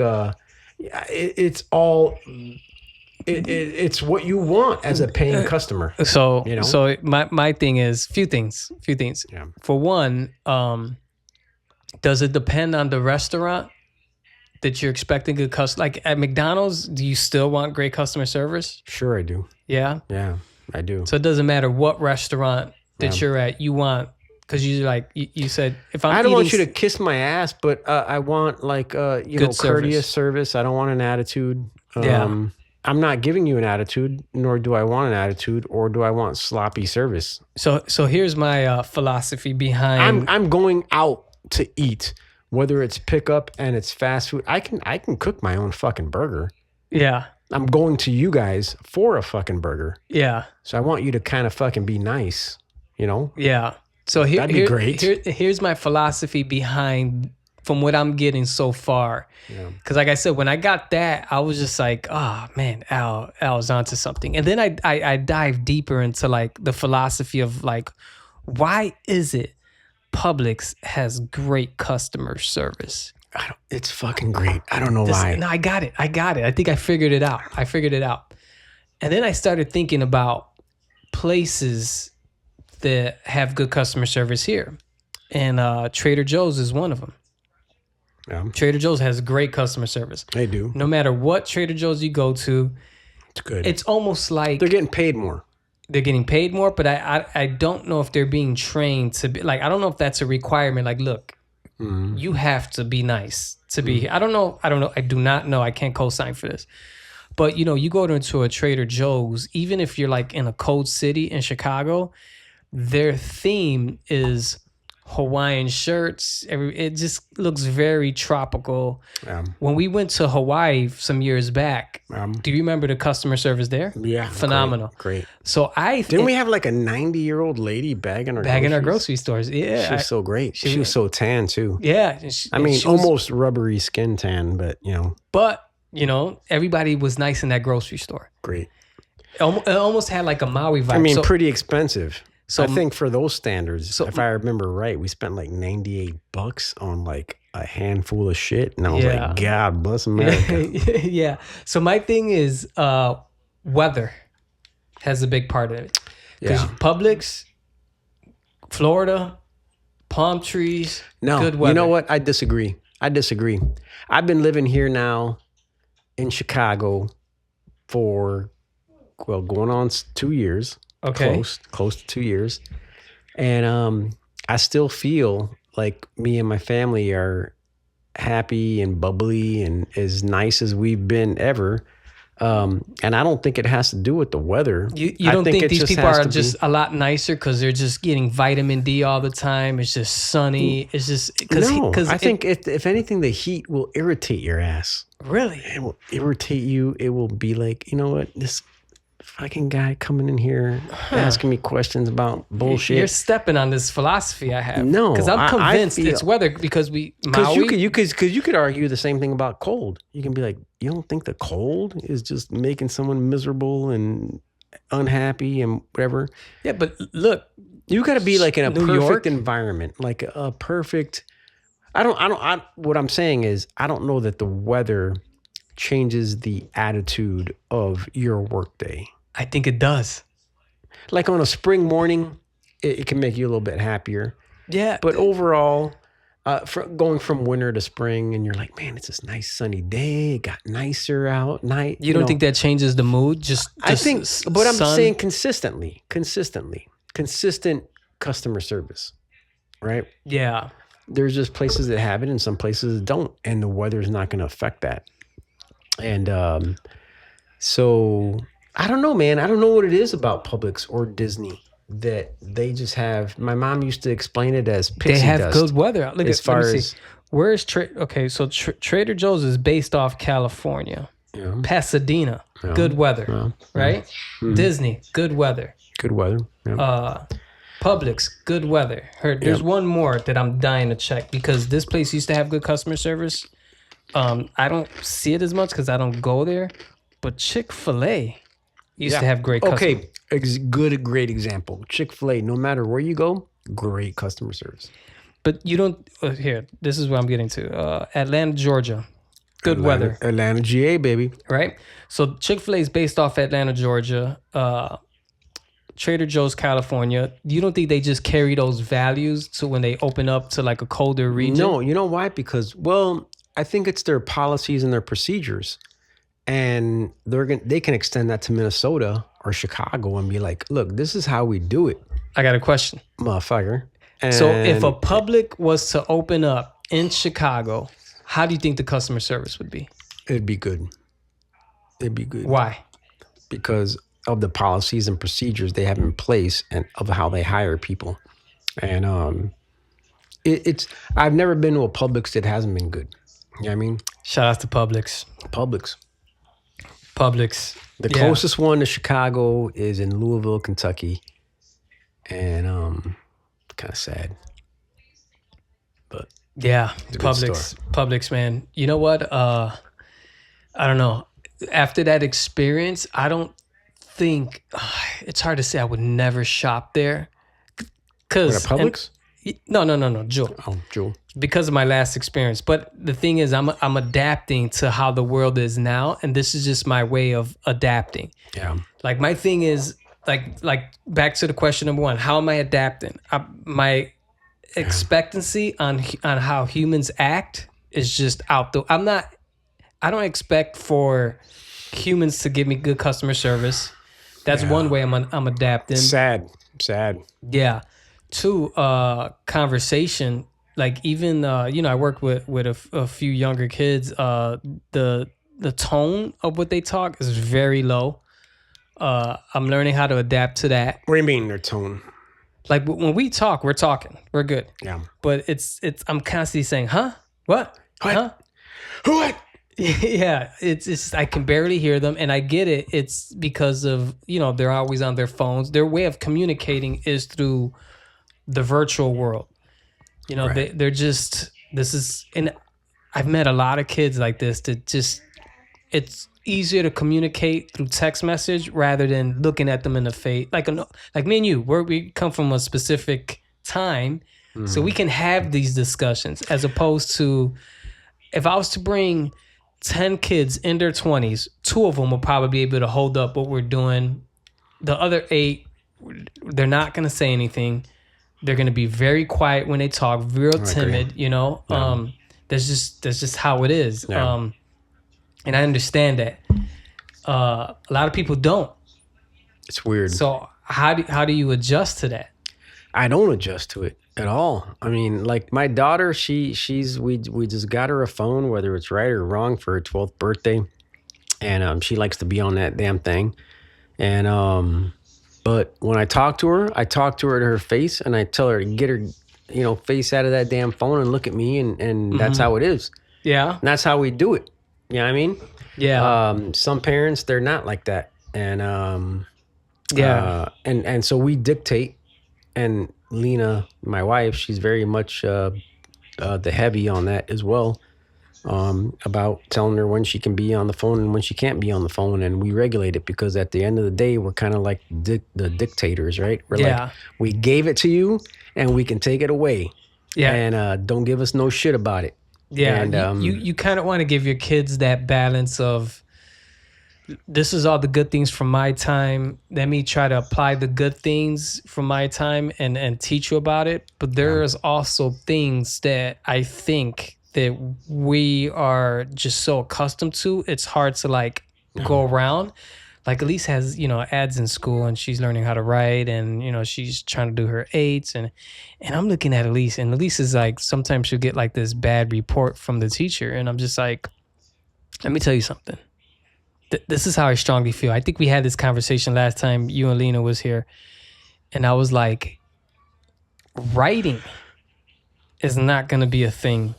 it's what you want as a paying customer. So, you know? So my thing is few things. Yeah. For one, does it depend on the restaurant that you're expecting good customer? Like at McDonald's, do you still want great customer service? Sure, I do. Yeah? Yeah, I do. So it doesn't matter what restaurant that you're at, you want, because you like, you said, if I don't want you to kiss my ass, but I want like, courteous service. I don't want an attitude. I'm not giving you an attitude, nor do I want an attitude, or do I want sloppy service. So here's my philosophy behind. I'm going out to eat, whether it's pickup and it's fast food. I can cook my own fucking burger. Yeah. I'm going to you guys for a fucking burger. Yeah. So I want you to kind of fucking be nice, you know? Yeah. So that'd be great. Here's my philosophy behind, from what I'm getting so far. Yeah. Because like I said, when I got that, I was just like, oh man, Al's onto something. And then I dive deeper into like the philosophy of like, why is it Publix has great customer service? It's fucking great. I don't know why. No, I got it. I think I figured it out. And then I started thinking about places that have good customer service here. And Trader Joe's is one of them. Yeah. Trader Joe's has great customer service. They do. No matter what Trader Joe's you go to, it's good. It's almost like they're getting paid more. They're getting paid more, but I don't know if they're being trained to be like, I don't know if that's a requirement. Like, look, you have to be nice to be here. I don't know. I do not know. I can't co-sign for this. But, you know, you go into a Trader Joe's, even if you're like in a cold city in Chicago, their theme is Hawaiian shirts. It just looks very tropical. When we went to Hawaii some years back, do you remember the customer service there? Yeah. Phenomenal. Great. So Didn't we have like a 90-year-old lady bagging our grocery stores? Yeah. She was so great. She was so tan too. Yeah. Almost rubbery skin tan, but you know. But, you know, everybody was nice in that grocery store. Great. It almost had like a Maui vibe. Pretty expensive. So I think for those standards, if I remember right, we spent like $98 on like a handful of shit. And I was like, God bless America. Yeah. So my thing is weather has a big part of it. Because Publix, Florida, palm trees, good weather. You know what? I disagree. I've been living here now in Chicago for, going on 2 years. Okay. Close to 2 years. And I still feel like me and my family are happy and bubbly and as nice as we've been ever. And I don't think it has to do with the weather. You don't think these people are just a lot nicer because they're just getting vitamin D all the time? It's just sunny. It's just because I think if anything, the heat will irritate your ass. Really? It will irritate you. It will be like, you know what, this fucking guy coming in here asking me questions about bullshit. You're stepping on this philosophy I have. No, because I'm convinced it's weather because you could argue the same thing about cold. You can be like, you don't think the cold is just making someone miserable and unhappy and whatever? Yeah, but look, you got to be like in a New perfect York? environment, like a perfect. What I'm saying is, I don't know that the weather changes the attitude of your workday. I think it does. Like on a spring morning, it can make you a little bit happier. Yeah. But overall, going from winter to spring, and you're like, man, it's this nice sunny day. It got nicer out. You don't think that changes the mood? I think, but I'm saying consistent customer service, right? Yeah. There's just places that have it and some places that don't, and the weather's not going to affect that. And so I don't know, man. I don't know what it is about Publix or Disney that they just have. My mom used to explain it as pixie dust. They have good weather. Look as far as where is Trader Joe's is based off California, Pasadena, good weather, right? Mm-hmm. Disney, good weather. Good weather. Yeah. Publix, good weather. There's one more that I'm dying to check because this place used to have good customer service. I don't see it as much because I don't go there, but Chick-fil-A used to have great customer. Okay, great example. Chick-fil-A, no matter where you go, great customer service. But you don't, here, this is what I'm getting to. Atlanta, Georgia, good weather. Atlanta, GA, baby. Right? So Chick-fil-A is based off Atlanta, Georgia. Trader Joe's, California. You don't think they just carry those values to when they open up to like a colder region? No, you know why? Because, well, I think it's their policies and their procedures. And they can extend that to Minnesota or Chicago and be like, look, this is how we do it. I got a question. Motherfucker. So if a Publix was to open up in Chicago, how do you think the customer service would be? It'd be good. It'd be good. Why? Because of the policies and procedures they have in place and of how they hire people. And I've never been to a Publix that hasn't been good. You know what I mean? Shout out to Publix. The closest one to Chicago is in Louisville, Kentucky. And kind of sad. But yeah, Publix, man. You know what? I don't know. After that experience, I don't think it's hard to say I would never shop there. Cause Publix? No, Jewel. Oh, Jewel. Because of my last experience. But the thing is, I'm adapting to how the world is now, and this is just my way of adapting. Yeah. Like my thing is like back to the question number one. How am I adapting? My expectancy on how humans act is just out the. I don't expect for humans to give me good customer service. That's one way I'm adapting. Sad. Yeah. Two, conversation. Like even I work with a few younger kids. The tone of what they talk is very low. I'm learning how to adapt to that. What do you mean their tone? Like when we talk, we're talking, we're good. Yeah. But it's I'm constantly saying, huh? What? Huh? What? Yeah, it's I can barely hear them, and I get it. It's because of they're always on their phones. Their way of communicating is through the virtual world. Right. They're just and I've met a lot of kids like this that just it's easier to communicate through text message rather than looking at them in the face. Like me and you, we come from a specific time, so we can have these discussions as opposed to if I was to bring 10 kids in their 20s, 2 of them will probably be able to hold up what we're doing. The other 8, they're not going to say anything. They're going to be very quiet when they talk, real timid, Yeah. That's just how it is. Yeah. And I understand that. A lot of people don't. It's weird. So how do you adjust to that? I don't adjust to it at all. I mean, like my daughter, we just got her a phone, whether it's right or wrong, for her 12th birthday, and she likes to be on that damn thing. And but when I talk to her to her face, and I tell her to get her, face out of that damn phone and look at me, and that's how it is. Yeah, and that's how we do it. You know what I mean? Yeah. Some parents, they're not like that. and Yeah. And so we dictate, and Lena, my wife, she's very much the heavy on that as well, about telling her when she can be on the phone and when she can't be on the phone, and we regulate it because at the end of the day, we're kind of like the dictators, right? We're like, we gave it to you, and we can take it away, and don't give us no shit about it. Yeah, and you kind of want to give your kids that balance of, this is all the good things from my time. Let me try to apply the good things from my time and teach you about it. But there's also things that I think that we are just so accustomed to, it's hard to like go around. Like Elise has, ads in school, and she's learning how to write, and she's trying to do her eights, and I'm looking at Elise, and Elise is like, sometimes she'll get like this bad report from the teacher, and I'm just like, let me tell you something. This is how I strongly feel. I think we had this conversation last time you and Lena was here, and I was like, writing is not going to be a thing.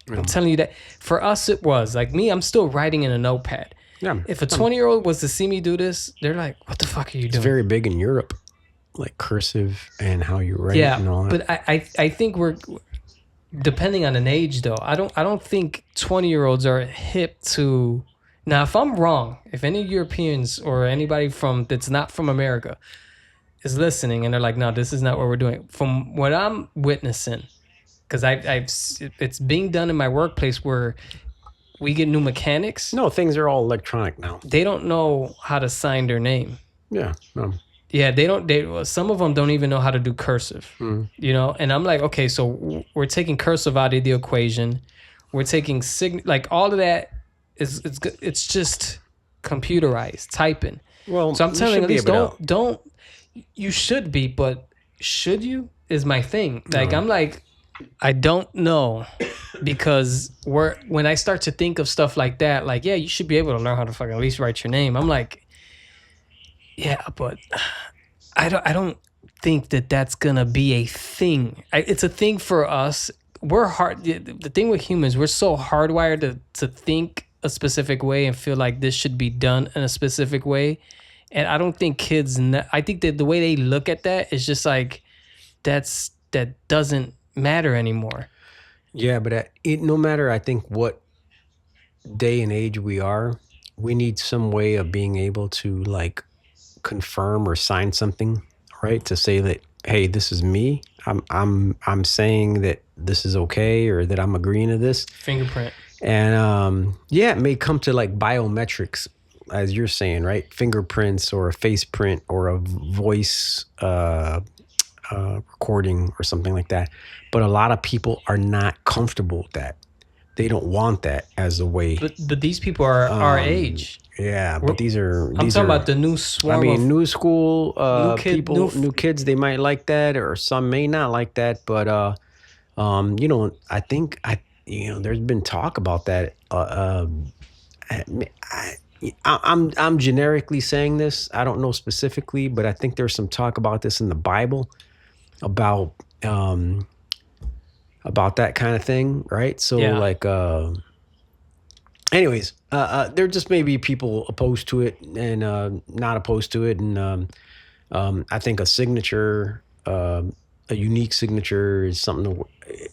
I'm telling you that. For us, it was. Like me, I'm still writing in a notepad. Yeah. If a 20-year-old was to see me do this, they're like, what the fuck are you doing? It's very big in Europe, like cursive and how you write and all that. But I think we're, depending on an age though, I don't think 20-year-olds are hip to. Now, if I'm wrong, if any Europeans or anybody that's not from America is listening and they're like, no, this is not what we're doing. From what I'm witnessing, because it's being done in my workplace where we get new mechanics. No, things are all electronic now. They don't know how to sign their name. Yeah. No. Yeah, they don't. Some of them don't even know how to do cursive. And I'm like, okay, so we're taking cursive out of the equation. We're taking like all of that. It's just computerized typing. Well, so I'm telling you, don't. You should be, but should you is my thing. Like I'm like, I don't know, because when I start to think of stuff like that, like, yeah, you should be able to learn how to fucking at least write your name. I'm like, yeah, but I don't think that's gonna be a thing. It's a thing for us. We're hard. The thing with humans, we're so hardwired to think a specific way and feel like this should be done in a specific way. And I don't think kids. I think that the way they look at that is just like that doesn't matter anymore. Yeah, but no matter, I think, what day and age we are, we need some way of being able to like confirm or sign something, right? To say that, hey, this is me. I'm saying that this is okay, or that I'm agreeing to this. Fingerprint. And it may come to like biometrics, as you're saying, right? Fingerprints or a face print or a voice recording or something like that. But a lot of people are not comfortable with that. They don't want that as a way. But these people are our age. Yeah, but I'm talking about the new swarm. I mean, new school people, new kids, they might like that, or some may not like that. But I think there's been talk about that. I'm generically saying this. I don't know specifically, but I think there's some talk about this in the Bible about that kind of thing, right? So anyways, there just may be people opposed to it and not opposed to it, and I think a signature, a unique signature, is something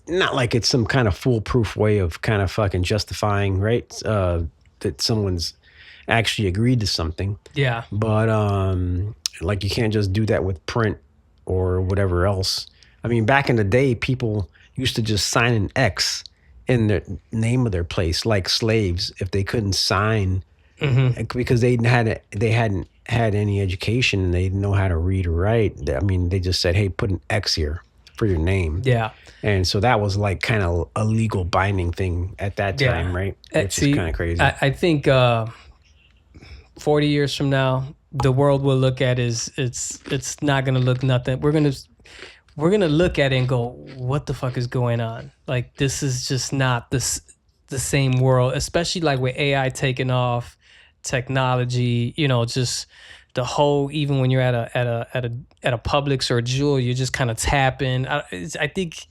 not like it's some kind of foolproof way of kind of fucking justifying, right? That someone's actually agreed to something. Yeah. But like you can't just do that with print or whatever else. I mean, back in the day, people used to just sign an X in the name of their place, like slaves, if they couldn't sign, because they hadn't had any education, they didn't know how to read or write. I mean, they just said, hey, put an X here for your name. Yeah. And so that was like kind of a legal binding thing at that time, right? Which is kind of crazy. I think 40 years from now, the world will look at it's not gonna look nothing. We're gonna look at it and go, what the fuck is going on? Like, this is just not the same world, especially like with AI taking off, technology, just the whole, even when you're at a Publix or a Jewel, you're just kind of tapping. I think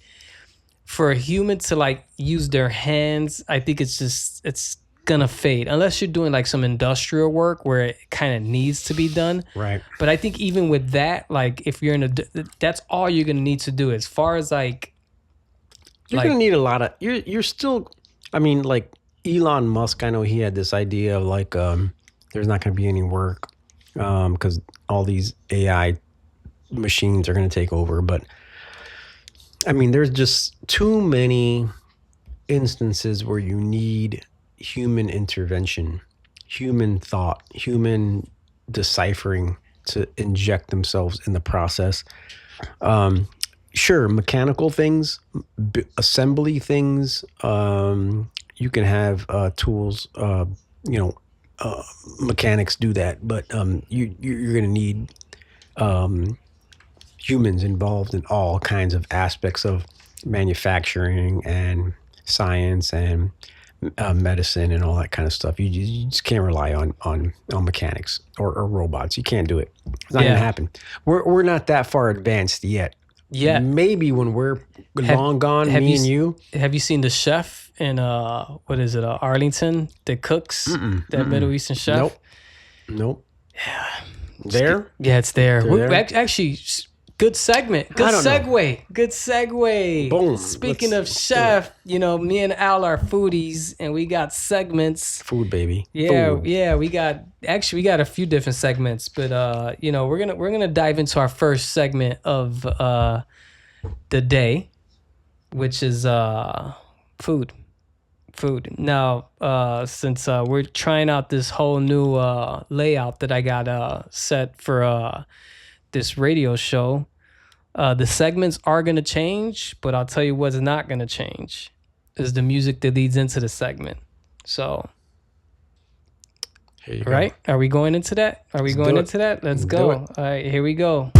for a human to like use their hands, I think it's gonna fade unless you're doing like some industrial work where it kind of needs to be done. Right. But I think even with that, like if you're in that's all you're gonna need to do. As far as like, you're gonna need a lot of. You're still. I mean, like Elon Musk. I know he had this idea of like, there's not gonna be any work, because all these AI machines are gonna take over. But I mean, there's just too many instances where you need human intervention, human thought, human deciphering to inject themselves in the process. Sure, mechanical things, assembly things, you can have tools, mechanics do that, but you're going to need humans involved in all kinds of aspects of manufacturing and science and medicine and all that kind of stuff. You just can't rely on mechanics or robots. You can't do it. It's not going to happen. We're not that far advanced yet. Yeah. Maybe when we're long gone, me and you. Have you seen the chef in what is it, Arlington that cooks? That Middle Eastern chef? Nope. Yeah. There? Yeah, it's there. There? Actually, good segment. Good segue. Good segue. Boom. Speaking of chef, me and Al are foodies, and we got segments. Food, baby. Yeah, Food. yeah. We got a few different segments, but we're gonna dive into our first segment of the day, which is food. Food. Now, since we're trying out this whole new layout that I got set for this radio show, the segments are going to change, but I'll tell you what's not going to change is the music that leads into the segment. So, right? Are we going into that? Let's go. All right, here we go.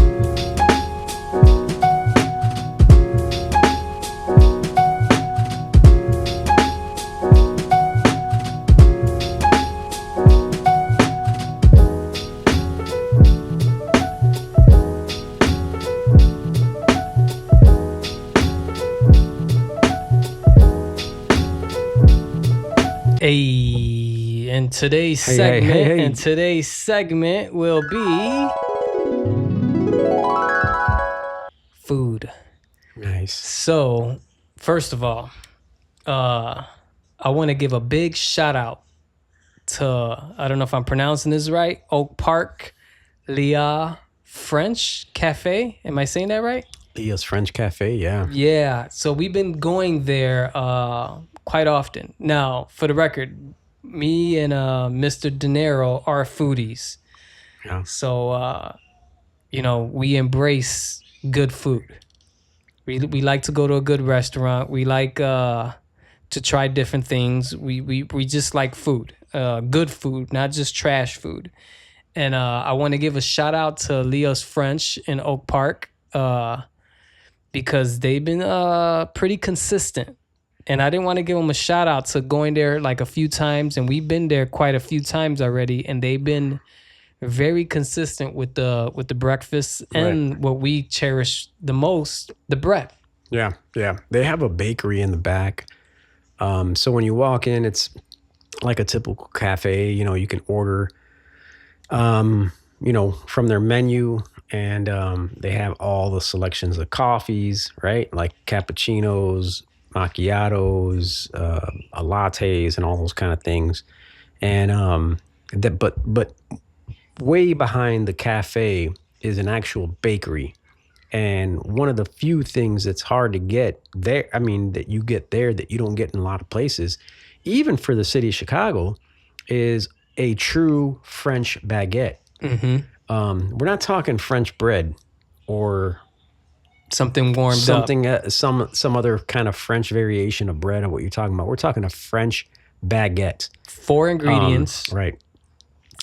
And today's segment will be food. Nice. So, first of all, I want to give a big shout out to, I don't know if I'm pronouncing this right, Oak Park Leah French Cafe. Am I saying that right? Leah's French Cafe, yeah. Yeah. So we've been going there quite often. Now, for the record, me and Mr. De Niro are foodies. Yeah. So, we embrace good food. We like to go to a good restaurant. We like to try different things. We just like food, good food, not just trash food. And I want to give a shout out to Leo's French in Oak Park because they've been pretty consistent. And I didn't want to give them a shout out to going there like a few times, and we've been there quite a few times already, and they've been very consistent with the breakfast and what we cherish the most, the bread. Yeah. They have a bakery in the back. So when you walk in, it's like a typical cafe. You can order, from their menu, and they have all the selections of coffees, right? Like cappuccinos, macchiatos, lattes, and all those kind of things. And but way behind the cafe is an actual bakery. And one of the few things that's hard to get there, that you get there that you don't get in a lot of places, even for the city of Chicago, is a true French baguette. Mm-hmm. We're not talking French bread or something warmed up. Some other kind of French variation of bread of what you're talking about. We're talking a French baguette. 4 ingredients. Right.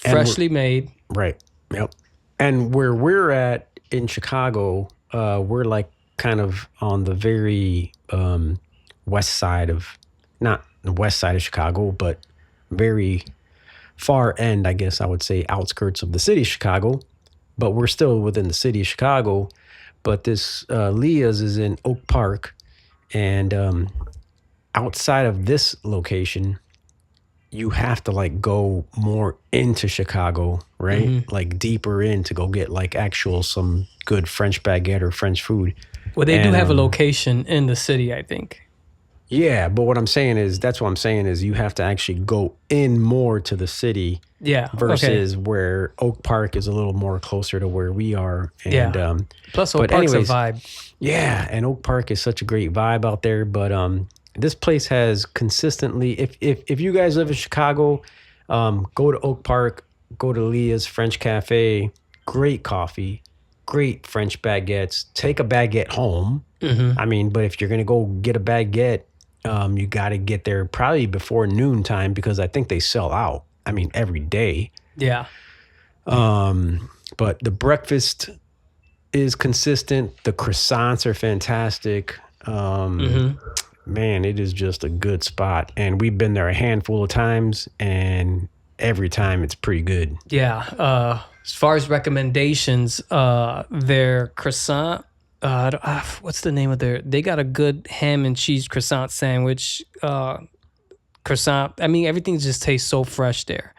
Freshly made. Right. Yep. And where we're at in Chicago, we're like kind of on the very west side of, not the west side of Chicago, but very far end, I guess I would say, outskirts of the city of Chicago. But we're still within the city of Chicago. But this Leah's is in Oak Park, and outside of this location, you have to like go more into Chicago, right? Mm-hmm. Like deeper in to go get like actual some good French baguette or French food. Well, they do have a location in the city, I think. Yeah, but what I'm saying is you have to actually go in more to the city. Yeah. Versus where Oak Park is a little more closer to where we are. And plus Oak Park's a vibe. Yeah, and Oak Park is such a great vibe out there. But this place has consistently, if you guys live in Chicago, go to Oak Park, go to Leah's French Cafe, great coffee, great French baguettes. Take a baguette home. Mm-hmm. I mean, but if you're gonna go get a baguette, you got to get there probably before noontime because I think they sell out. I mean, every day. Yeah. But the breakfast is consistent. The croissants are fantastic. Man, it is just a good spot. And we've been there a handful of times, and every time it's pretty good. Yeah. As far as recommendations, their croissant, what's the name of they got a good ham and cheese croissant sandwich. Croissant. I mean, everything just tastes so fresh there.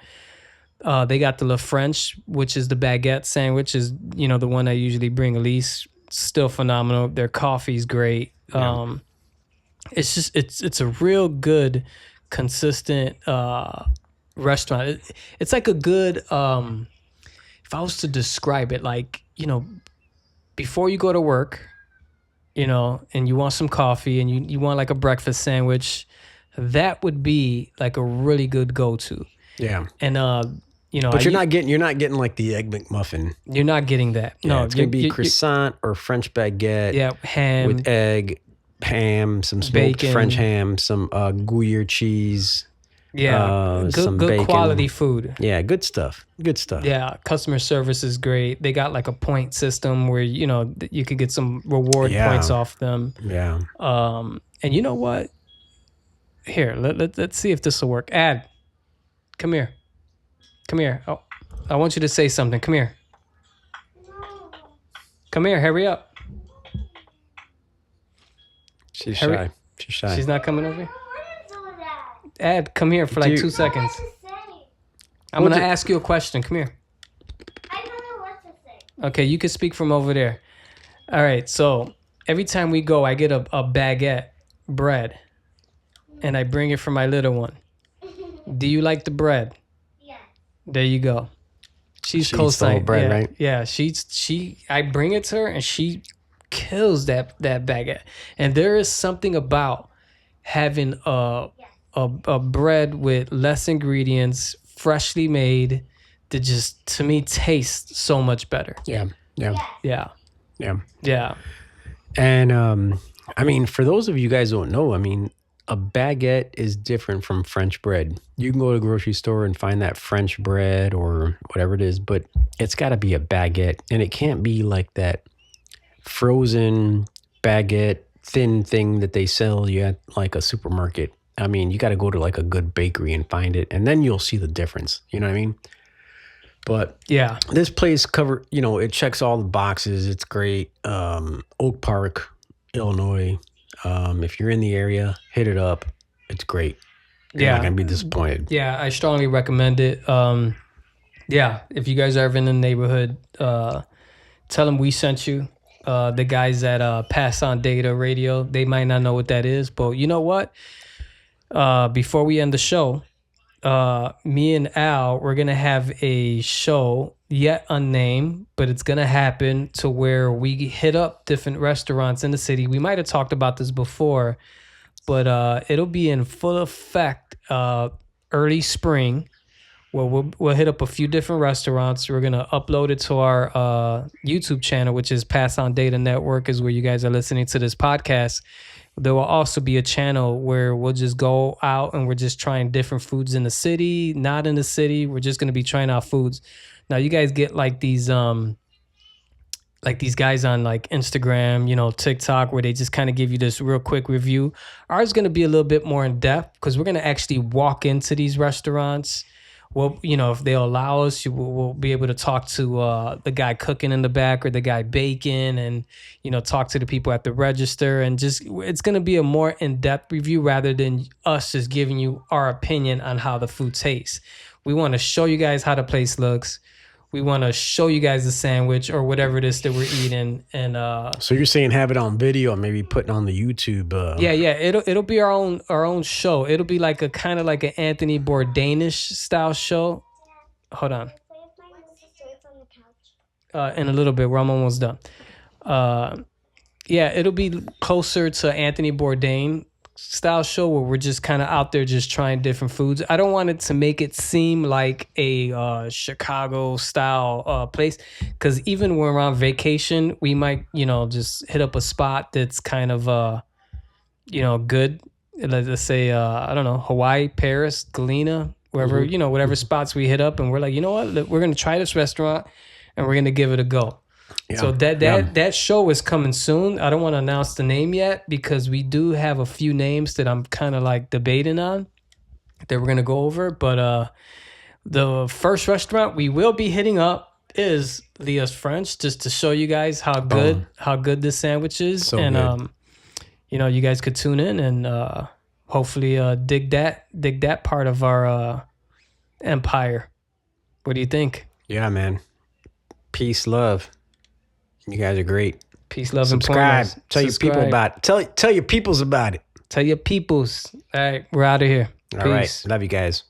They got the La French, which is the baguette sandwich, is the one I usually bring Elise. Still phenomenal. Their coffee's great. Yeah. It's just it's a real good, consistent restaurant. It's like a good. If I was to describe it, like before you go to work, and you want some coffee and you want like a breakfast sandwich, that would be like a really good go-to. Yeah. And but you're not getting like the Egg McMuffin. You're not getting that. Yeah, no, it's gonna be croissant or French baguette. Yeah, ham with egg, ham, some smoked bacon. French ham, some Gruyere cheese. Yeah, some good bacon. Quality food. Yeah, good stuff. Good stuff. Yeah, customer service is great. They got like a point system where you could get some reward points off them. Yeah. And you know what? Here, let's see if this will work. Ad, come here. Come here. Oh, I want you to say something. Come here. Come here. Hurry up. She's shy. She's shy. She's not coming over here? Ad, come here for like 2 seconds. I'm going to ask you a question. Come here. I don't know what to say. Okay, you can speak from over there. All right, so every time we go, I get a baguette bread, and I bring it for my little one. Do you like the bread? Yeah. There you go. She's She eats the whole bread, yeah, right? Yeah, I bring it to her, and she kills that baguette. And there is something about having a bread with less ingredients, freshly made, that just to me tastes so much better. Yeah. Yeah. Yeah. Yeah. Yeah. And I mean, for those of you guys who don't know, I mean, a baguette is different from French bread. You can go to a grocery store and find that French bread or whatever it is, but it's got to be a baguette, and it can't be like that frozen baguette thin thing that they sell you at like a supermarket. I mean, you got to go to like a good bakery and find it, and then you'll see the difference. You know what I mean? But yeah, this place it checks all the boxes. It's great. Oak Park, Illinois. If you're in the area, hit it up. It's great. You're not gonna be disappointed. Yeah, I strongly recommend it. Yeah, if you guys are ever in the neighborhood, tell them we sent you. The guys at Pass On Data Radio, they might not know what that is, but you know what? Before we end the show, me and Al, we're gonna have a show yet unnamed, but it's gonna happen to where we hit up different restaurants in the city. We might have talked about this before, but it'll be in full effect early spring, where we'll hit up a few different restaurants. We're gonna upload it to our YouTube channel, which is Pass On Data Network, is where you guys are listening to this podcast. There will also be a channel where we'll just go out and we're just trying different foods in the city, not in the city. We're just gonna be trying out foods. Now you guys get like these guys on like Instagram, TikTok, where they just kind of give you this real quick review. Ours is gonna be a little bit more in depth because we're gonna actually walk into these restaurants. we'll, you know, if they'll allow us, we'll be able to talk to the guy cooking in the back or the guy baking, and, you know, talk to the people at the register, and just, it's going to be a more in-depth review rather than us just giving you our opinion on how the food tastes. We want to show you guys how the place looks. We want to show you guys the sandwich or whatever it is that we're eating. And so you're saying have it on video or maybe put it on the YouTube? Yeah, it'll be our own show. It'll be like a kind of like an Anthony Bourdain-ish style show. Hold on. In a little bit, I'm almost done. Yeah, it'll be closer to Anthony Bourdain style show where we're just kind of out there just trying different foods. I don't want it to make it seem like a Chicago style place, because even when we're on vacation, we might, you know, just hit up a spot that's kind of you know, good. Let's say I don't know, Hawaii, Paris, Galena, wherever, you know, whatever spots we hit up, and we're like, you know what, we're gonna try this restaurant and we're gonna give it a go. Yeah. So that show is coming soon. I don't want to announce the name yet because we do have a few names that I'm kind of like debating on that we're gonna go over. But the first restaurant we will be hitting up is Leah's French, just to show you guys how good this sandwich is. So and good. You know, you guys could tune in and hopefully dig that part of our empire. What do you think? Yeah, man. Peace, love. You guys are great. Peace, love, subscribe. And tell your people about it. Tell your peoples about it. Tell your peoples. All right, we're out of here. All right. Love you guys.